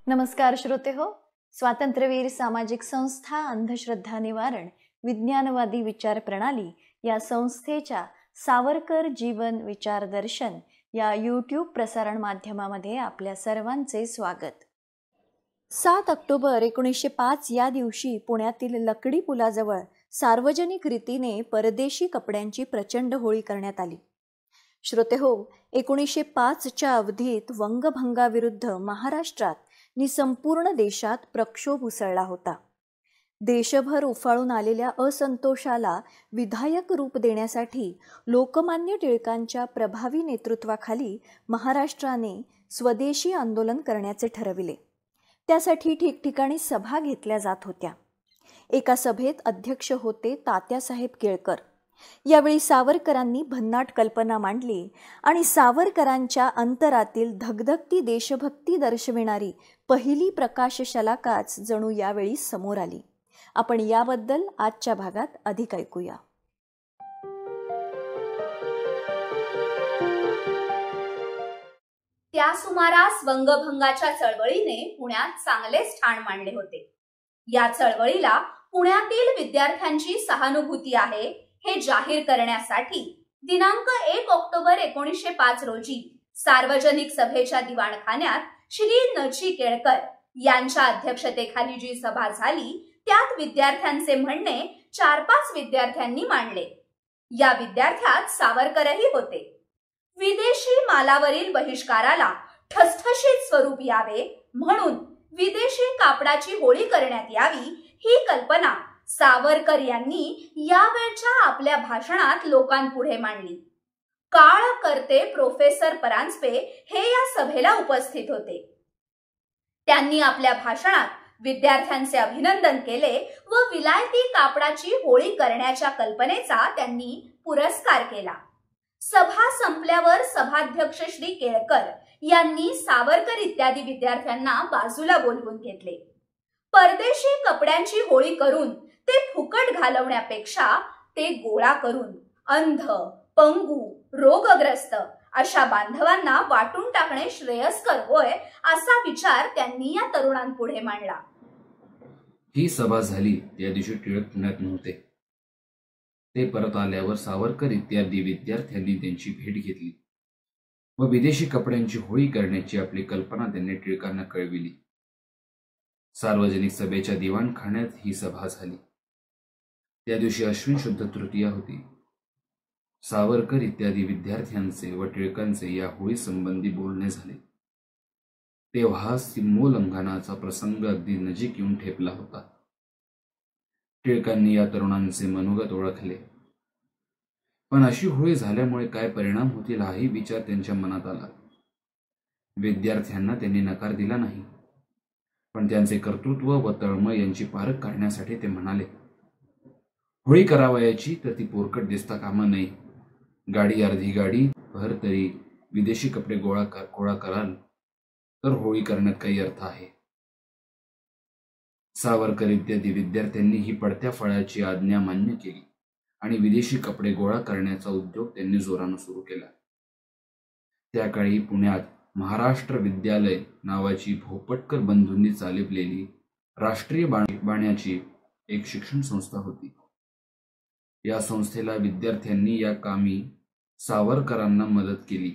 नमस्कार श्रोते हो. स्वातंत्र्यवीर सामाजिक संस्था अंधश्रद्धा निवारण विज्ञानवादी विचार प्रणाली या संस्थेच्या सावरकर जीवन विचार दर्शन या यूट्यूब प्रसारण माध्यमामध्ये आपल्या सर्वांचे स्वागत. 7 ऑक्टोबर 1905 या दिवशी पुण्यातील लकडी पुलाजवळ सार्वजनिक रीतीने परदेशी कपड्यांची प्रचंड होळी करण्यात आली. श्रोते हो, 1905च्या अवधीत वंगभंगाविरुद्ध महाराष्ट्रात नि संपूर्ण देशात प्रक्षोभ उसळला होता. देशभर उफाळून आलेल्या असंतोषाला विधायक रूप देण्यासाठी लोकमान्य टिळकांच्या प्रभावी नेतृत्वाखाली महाराष्ट्राने स्वदेशी आंदोलन करण्याचे ठरविले. त्यासाठी ठिकठिकाणी सभा घेतल्या जात होत्या. एका सभेत अध्यक्ष होते तात्यासाहेब केळकर. यावेळी सावरकरांनी भन्नाट कल्पना मांडली आणि सावरकरांच्या अंतरातील धगधगती देशभक्ती दर्शविणारी पहिली प्रकाश शलाकाच जणू यावेळी समोर आली. आपण याबद्दल आजच्या भागात अधिक ऐकूया. त्या सुमारास वंगभंगाच्या चळवळीने पुण्यात चांगलेच ठाण मांडले होते. या चळवळीला पुण्यातील विद्यार्थ्यांची सहानुभूती आहे हे जाहीर करण्यासाठी दिनांक 1 ऑक्टोबर 1905 रोजी सार्वजनिक सभेच्या दिवाणखान्यात श्री नची केळकर यांच्या अध्यक्षतेखाली जी सभा झाली त्यात विद्यार्थ्यांचे म्हणणे 4-5 विद्यार्थ्यांनी मांडले. या विद्यार्थ्यात सावरकरही होते. विदेशी मालावरील बहिष्काराला ठसठशीत स्वरूप यावे म्हणून विदेशी कापडाची होळी करण्यात यावी ही कल्पना सावरकर यांनी यावेळच्या आपल्या भाषणात लोकांपुढे मांडली. काळकर्ते प्रोफेसर परांजपे हे या सभेला उपस्थित होते. त्यांनी आपल्या भाषणात विद्यार्थ्यांचे अभिनंदन केले व विलायती कापडाची होळी करण्याच्या कल्पनेचा त्यांनी पुरस्कार केला. सभा संपल्यावर सभाध्यक्ष श्री केळकर यांनी सावरकर इत्यादी विद्यार्थ्यांना बाजूला बोलवून घेतले. परदेशी कपड्यांची होळी करून ते फुकट घालवण्यापेक्षा ते गोळा करून अंध, पंगू, रोगग्रस्त अशा बांधवांना वाटून टाकणे श्रेयस्कर होय असा विचार त्यांनी या तरुणांपुढे मांडला. ही सभा झाली त्या दिवशी टिळक पुण्यात नव्हते. ते परत आल्यावर सावरकर इत्यादी विद्यार्थ्यांनी त्यांची भेट घेतली व विदेशी कपड्यांची होळी करण्याची आपली कल्पना त्यांनी टिळकांना कळविली. सार्वजनिक सभेच्या दिवाणखान्यात ही सभा झाली. त्या दिवशी अश्विन शुद्ध तृतीया होती. सावरकर इत्यादी विद्यार्थ्यांचे व टिळकांचे या होळी संबंधी बोलणे झाले. तेव्हा सीमोल्लंघनाचा प्रसंग अगदी नजीक येऊन ठेपला होता. टिळकांनी या तरुणांचे मनोगत ओळखले, पण अशी होळी झाल्यामुळे काय परिणाम होतील हाही विचार त्यांच्या मनात आला. विद्यार्थ्यांना त्यांनी नकार दिला नाही, पण त्यांचे कर्तृत्व व तळमळ यांची पारख काढण्यासाठी ते म्हणाले, होळी करावयाची तर ती पोरकट दिसता कामा नये. गाडी अर्धी गाडी भर तरी विदेशी कपडे गोळा कराल तर होळी करण्यात काही अर्थ आहे. सावरकर इत्यादी विद्यार्थ्यांनी ही पडत्या फळाची आज्ञा मान्य केली आणि विदेशी कपडे गोळा करण्याचा उद्योग त्यांनी जोरानं सुरू केला. त्या काळी पुण्यात महाराष्ट्र विद्यालय नावाची भोपटकर बंधूंनी चालवलेली राष्ट्रीय बाण्याची एक शिक्षण संस्था होती. या संस्थेला विद्यार्थ्यांनी या कामी सावरकरांना मदत केली.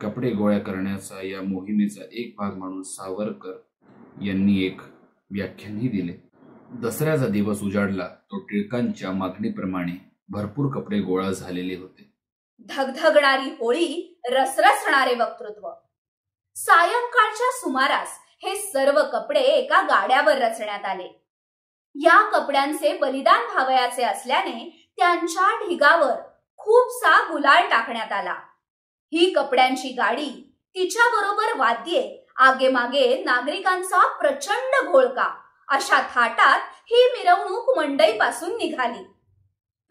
कपडे गोळा करण्याचा या मोहिमेचा एक भाग म्हणून सावरकर यांनी एक व्याख्यानही दिले. दसऱ्याचा दिवस उजाडला तो टिळकांच्या मागणीप्रमाणे भरपूर कपडे गोळा झालेले होते. धगधगणारी होळी, रसरसणारे वक्तृत्व. सायंकाळच्या सुमारास हे सर्व कपडे एका गाड्यावर रचण्यात आले. या कपड्यांचे बलिदान व्हावयाचे असल्याने त्यांच्या ढिगावर खूपसा गुलाल टाकण्यात आला. ही कपड्यांची गाडी, तिच्याबरोबर वाद्ये, आगेमागे नागरिकांचा प्रचंड घोळका अशा थाटात ही मिरवणूक मंडईपासून निघाली.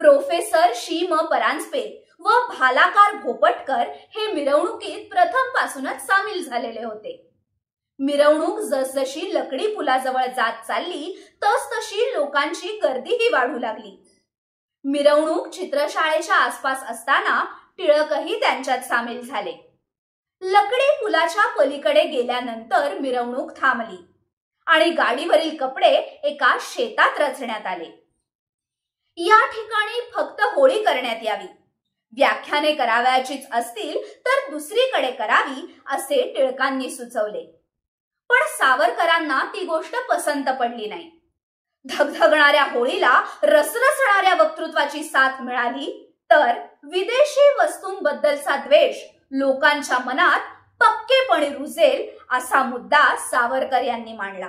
प्रोफेसर शी म परांजपे व भालाकार भोपटकर हे मिरवणुकीत प्रथमपासूनच सामील झालेले होते. मिरवणूक जसजशी लकडी पुलाजवळ जात चालली तसतशी लोकांची गर्दीही वाढू लागली. मिरवणूक चित्रशाळेच्या आसपास असताना टिळकही त्यांच्यात सामील झाले. लकडी पुलाच्या पलीकडे गेल्यानंतर मिरवणूक थांबली आणि गाडीवरील कपडे एका शेतात रचण्यात आले. या ठिकाणी फक्त होळी करण्यात यावी, व्याख्याने करावयाचीच असतील तर दुसरीकडे करावी असे टिळकांनी सुचवले. पण सावरकरांना ती गोष्ट पसंत पडली नाही. धगधगणाऱ्या होळीला रसरसणाऱ्या वक्तृत्वाची साथ मिळाली तर विदेशी वस्तूंबद्दलचा द्वेष लोकांच्या मनात पक्केपणे रुजेल असा मुद्दा सावरकर यांनी मांडला.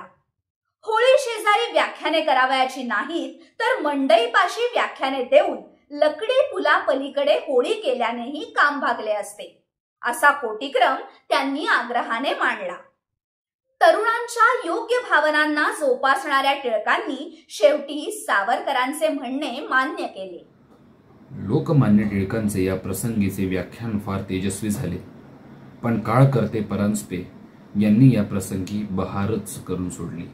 होळी शेजारी व्याख्याने करावयाची नाहीत तर मंडईपाशी व्याख्याने देऊन लकडी पुला पलीकडे होळी केल्यानेही काम भागले असते असा कोटीक्रम त्यांनी आग्रहाने मांडला. तरुणांच्या योग्य भावनांना जोपासणाऱ्या टिळकांनी शेवटी सावरकरांचे म्हणणे मान्य केले. लोकमान्य टिळकांचे या प्रसंगीचे व्याख्यान फार तेजस्वी झाले, पण काळकर्ते परांजपे यांनी या प्रसंगी बहारच करून सोडली.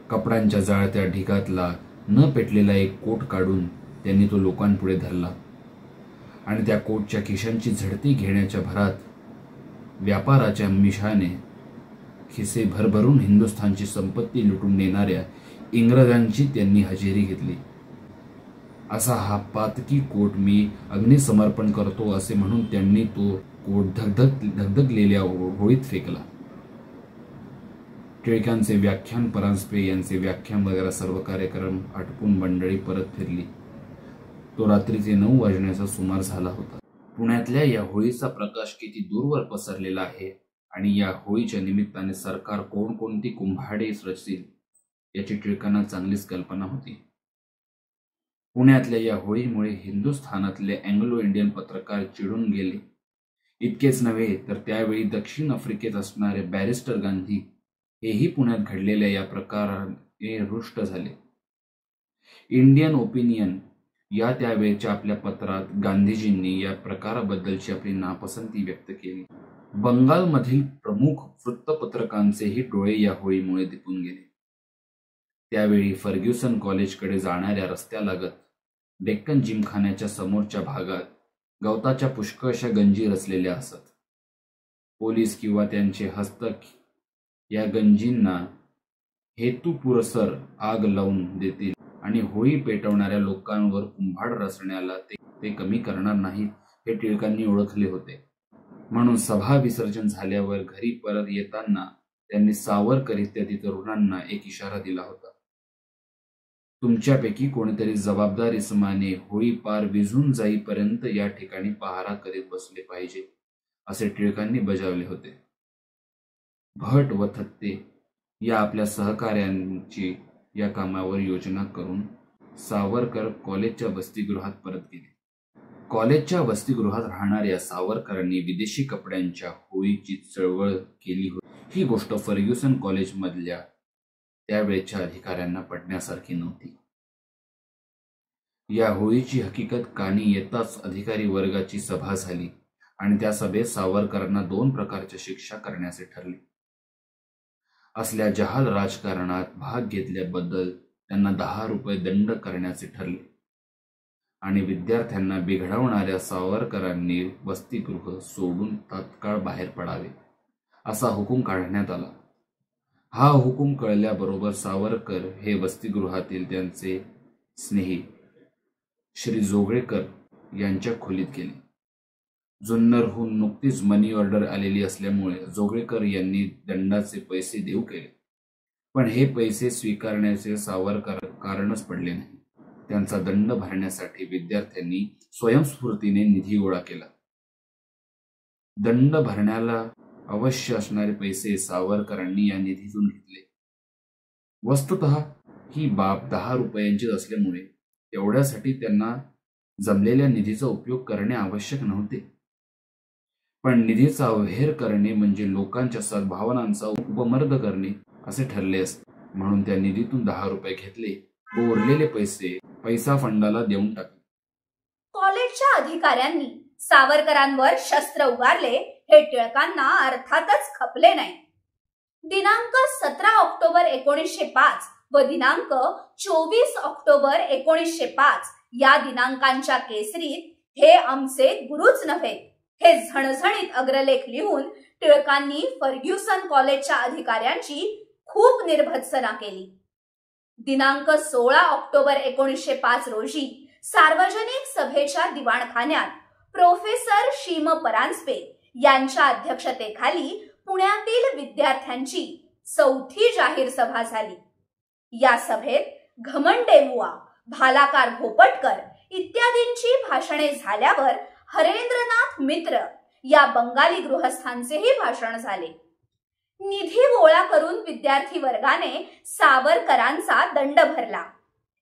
कपड्यांच्या जाळत्या ढिगातला न पेटलेला एक कोट काढून त्यांनी तो लोकांपुढे धरला आणि त्या कोटच्या खिशांची झडती घेण्याच्या भरात व्यापाराच्या मिशाने खिसे भरभरून हिंदुस्थानची संपत्ती लुटून नेणाऱ्या इंग्रजांची त्यांनी हजेरी घेतली. असा हा पातकी कोट मी अग्निसमर्पण करतो असे म्हणून त्यांनी तो कोट धगधगलेल्या होळीत फेकला. टिळकांचे व्याख्यान, परांजपे यांचे व्याख्यान वगैरे सर्व कार्यक्रम आटपून मंडळी परत फिरली. तो रात्रीचे 9 वाजण्याचा सुमार झाला होता. पुण्यातल्या या होळीचा प्रकाश किती दूरवर पसरलेला आहे आणि या होळीच्या निमित्ताने सरकार कोणकोणती कुंभाडे रचतील याची टिळकांना चांगलीच कल्पना होती. पुण्यातल्या या होळीमुळे हिंदुस्थानातले अँग्लो इंडियन पत्रकार चिडून गेले. इतकेच नव्हे तर त्यावेळी दक्षिण आफ्रिकेत असणारे बॅरिस्टर गांधी हेही पुण्यात घडलेल्या या प्रकाराने रुष्ट झाले. इंडियन ओपिनियन या त्यावेळच्या आपल्या पत्रात गांधीजींनी या प्रकाराबद्दलची आपली नापसंती व्यक्त केली. बंगालमधील प्रमुख वृत्तपत्रकांचेही डोळे या होळीमुळे दिपून गेले. त्यावेळी फर्ग्युसन कॉलेजकडे जाणाऱ्या रस्त्यालगत डेक्कन जिमखान्याच्या समोरच्या भागात गवताच्या पुष्कळशा गंजी रचलेल्या असत. पोलीस किंवा त्यांचे हस्तक या गंजींना हेतुपुरस्सर आग लावून देतील आणि होळी पेटवणाऱ्या लोकांवर कुंभाड रचण्याला ते कमी करणार नाहीत हे टिळकांनी ओळखले होते. म्हणून सभा विसर्जन झाल्यावर घरी परत येताना त्यांनी सावरकर इत्यादी तरुणांना एक इशारा दिला होता. तुमच्यापैकी कोणीतरी जबाबदार इसमाने होळी पार विझून जाईपर्यंत या ठिकाणी पहारा करीत बसले पाहिजे असे टिळकांनी बजावले होते. भट व थत्ते या आपल्या सहकाऱ्यांची या कामावर योजना करून सावरकर कॉलेजच्या वसतिगृहात परत गेले. कॉलेजच्या वसतिगृहात राहणाऱ्या सावरकरांनी विदेशी कपड्यांच्या होळीची चळवळ केली होती. ही गोष्ट फर्ग्युसन कॉलेजमधल्या त्यावेळच्या अधिकाऱ्यांना पटण्यासारखी नव्हती. या होळीची हकीकत कानी येताच अधिकारी वर्गाची सभा झाली आणि त्या सभेत सावरकरांना 2 प्रकारच्या शिक्षा करण्याचे ठरले. असल्या जहाल राजकारणात भाग घेतल्याबद्दल त्यांना 10 रुपये दंड करण्याचे ठरले आणि विद्यार्थ्यांना बिघडवणाऱ्या सावरकरांनी वसतिगृह सोडून तात्काळ बाहेर पडावे असा हुकूम काढण्यात आला. हा हुकूम कळल्याबरोबर सावरकर हे वसतिगृहातील त्यांचे स्नेही श्री जोगळेकर यांच्या खोलीत गेले. जुन्नरहून नुकतीच मनी ऑर्डर आलेली असल्यामुळे जोगळेकर यांनी दंडाचे पैसे देऊ केले, पण हे पैसे स्वीकारण्याचे सावरकर कारणच पडले नाही. त्यांचा दंड भरण्यासाठी विद्यार्थ्यांनी स्वयंस्फूर्तीने निधी गोळा केला. दंड भरण्याला अवश्य असणारे पैसे सावरकरांनी या निधीतून घेतले. वस्तुतः ही बाब 10 रुपयांची असल्यामुळे तेवढ्यासाठी त्यांना जमलेल्या निधीचा उपयोग करणे आवश्यक नव्हते, पण निधीचा अवहेर करणे म्हणजे लोकांच्या सद्भावनांचा उपमर्द करणे असे ठरले असते. म्हणून त्या निधीतून 10 रुपये घेतले व उरलेले पैसे पैसा फंडाला देऊन टाकले. कॉलेजच्या अधिकाऱ्यांनी सावरकरांवर शस्त्र उगारले हे टिळकांना अर्थातच खपले नाही. दिनांक 17 ऑक्टोबर 1905 व दिनांक 24 ऑक्टोबर 1905 या दिनांकांच्या केसरीत हे आमचे गुरुच नव्हे, हे झणझणीत अग्रलेख लिहून टिळकांनी फर्ग्युसन कॉलेजच्या अधिकाऱ्यांची खूप निर्भत्सना केली. दिनांक 16 ऑक्टोबर 1905 रोजी सार्वजनिक सभेच्या दिवाणखान्यात प्रोफेसर शीम परांजपे यांच्या अध्यक्षतेखाली पुण्यातील विद्यार्थ्यांची 4थी जाहीर सभा झाली. या सभेत घमंडेबुवा, भालाकार भोपटकर इत्यादींची भाषणे झाल्यावर हरेंद्रनाथ मित्र या बंगाली गृहस्थांचेही भाषण झाले. निधी गोळा करून विद्यार्थी वर्गाने सावरकरांचा दंड भरला.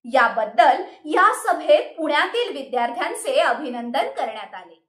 याबद्दल या सभेत पुण्यातील विद्यार्थ्यांचे अभिनंदन करण्यात आले.